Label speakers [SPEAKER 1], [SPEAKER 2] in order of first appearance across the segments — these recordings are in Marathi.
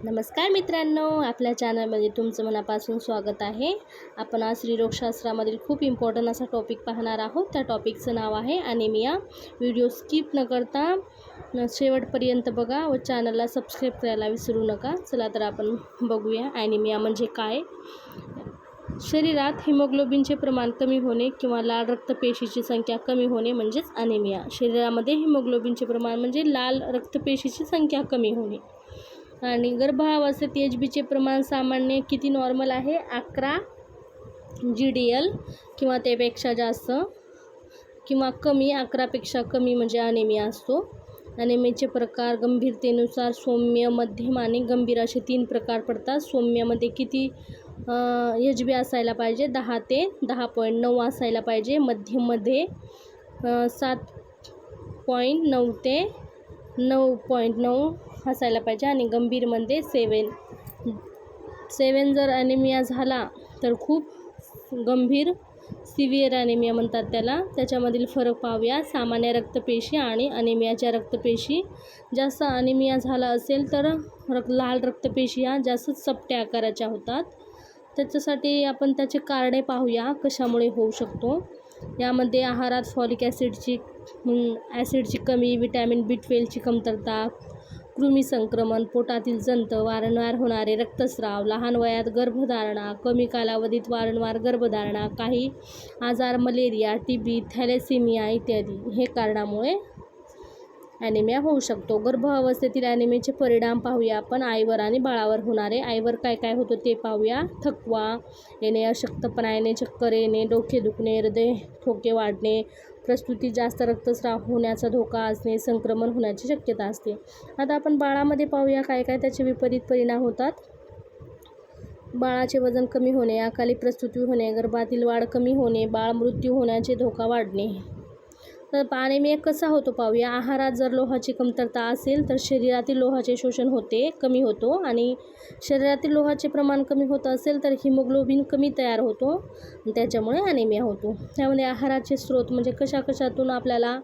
[SPEAKER 1] नमस्कार मित्रांनो, आपल्या चॅनलमध्ये तुमचं मनापासून स्वागत आहे। आपण आज स्त्रीरोगशास्त्रामधील खूप इम्पॉर्टंट असा टॉपिक पाहणार आहोत। त्या टॉपिकचं नाव आहे ॲनिमिया। व्हिडिओ स्किप न करता शेवटपर्यंत बघा व चॅनलला सबस्क्राईब करायला विसरू नका। चला तर आपण बघूया ॲनिमिया म्हणजे काय। शरीरात हिमोग्लोबिनचे प्रमाण कमी होणे किंवा लाल रक्तपेशीची संख्या कमी होणे म्हणजेच ॲनिमिया। शरीरामध्ये हिमोग्लोबिनचे प्रमाण म्हणजे लाल रक्तपेशीची संख्या कमी होणे। आणि गर्भावस्थेत एचबीचे प्रमाण सामान्य किती नॉर्मल आहे 11 GDL किंवा त्यापेक्षा जास्त किंवा कमी 11 पेक्षा कमी म्हणजे ॲनिमिया असतो। ॲनिमियाचे प्रकार गंभीरतेनुसार सौम्य, मध्यम आणि गंभीर असे 3 प्रकार पडतात। सौम्यमध्ये किती एचबी असायला पाहिजे 10 ते 10.9 असायला पाहिजे। मध्यममध्ये 7.9 ते 9.9 असायला पाहिजे आणि गंभीरमध्ये 7 जर ॲनिमिया झाला तर खूप गंभीर सिव्हिअर ॲनिमिया म्हणतात त्याला। त्याच्यामधील फरक पाहूया। सामान्य रक्तपेशी आणि ॲनिमियाच्या रक्तपेशी। जास्त ॲनिमिया झाला असेल तर लाल रक्तपेशी या जास्त चपट्या आकाराच्या होतात। त्याच्यासाठी आपण त्याचे कारणे पाहूया कशामुळे होऊ शकतो। यामध्ये आहारात फॉलिक ॲसिडची कमी, विटॅमिन B12ची कमतरता, कृमी संक्रमण, पोटातील जंत, वारंवार होणारे रक्तस्राव, लहान वयात गर्भधारणा, कमी कालावधीत वारंवार गर्भधारणा, काही आजार, मलेरिया, TB, थॅलेसेमिया इत्यादी हे कारणामुळे ॲनिमिया होऊ शकतो। गर्भावस्थेतील ॲनिमियाचे परिणाम पाहूया आपण। आईवर आणि बाळावर होणारे। आईवर काय काय होतं ते पाहूया। थकवा येणे, अशक्तपणा येणे, चक्कर येणे, डोके दुखणे, हृदय ठोके वाढणे, प्रसूती, जास्त रक्तस्राव होण्याचा धोका असणे, संक्रमण होण्याची शक्यता असते। आता आपण बाळामध्ये पाहूया काय काय त्याचे विपरीत परिणाम होतात। बाळाचे वजन कमी होणे, अकाली प्रसूती होणे, गर्भातील वाढ कमी होणे, बाळ मृत्यू होण्याचे धोका वाढणे। तर ॲनिमिया कसा होतो पाहूया। आहारात जर लोहाची कमतरता असेल तर शरीरातील लोहाचे शोषण कमी होतो आणि शरीरातील लोहाचे प्रमाण कमी होत असेल तर हिमोग्लोबिन कमी तयार होतो आणि त्याच्यामुळे ॲनिमिया होतो। त्यामध्ये आहाराचे स्रोत म्हणजे कशातून आपल्याला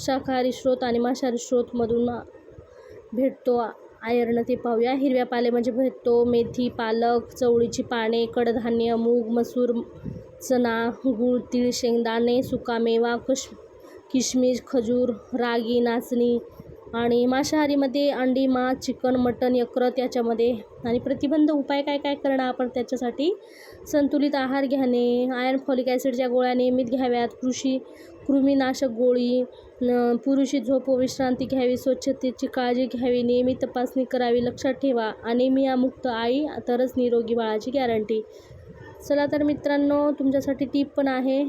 [SPEAKER 1] शाकाहारी स्रोत आणि मांसाहारी स्रोतमधून भेटतो आयर्न ते पाहूया। हिरव्या पाले म्हणजे भेटतो मेथी, पालक, चवळीची पाने, कडधान्य, मूग, मसूर, चणा, गूळ, तीळ, शेंगदाणे, सुकामेवा, किशमिश, खजूर, रागी, नाचणी। आणि मांसाहारीमध्ये अंडी, मांस, चिकन, मटण, यकृत याच्यामध्ये। आणि प्रतिबंध उपाय काय काय करणं आपण त्याच्यासाठी संतुलित आहार घेणे, आयर्न फॉलिक ॲसिडच्या गोळ्या नियमित घ्याव्यात, कृमीनाशक गोळी, पुरेशी झोप व विश्रांती घ्यावी, स्वच्छतेची काळजी घ्यावी, नियमित तपासणी करावी। लक्षात ठेवा, ॲनिमिया मुक्त आई तरच निरोगी बाळाची गॅरंटी। चला तर मित्रांनो, तुमच्यासाठी टीप पण आहे।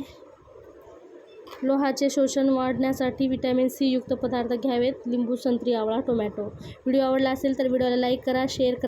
[SPEAKER 1] लोहाचे शोषण वाढण्यासाठी विटॅमिन C युक्त पदार्थ घ्यावेत। लिंबू, संत्री, आवळा, टोमॅटो। व्हिडिओ आवडला असेल तर व्हिडिओला लाईक करा, शेअर करा।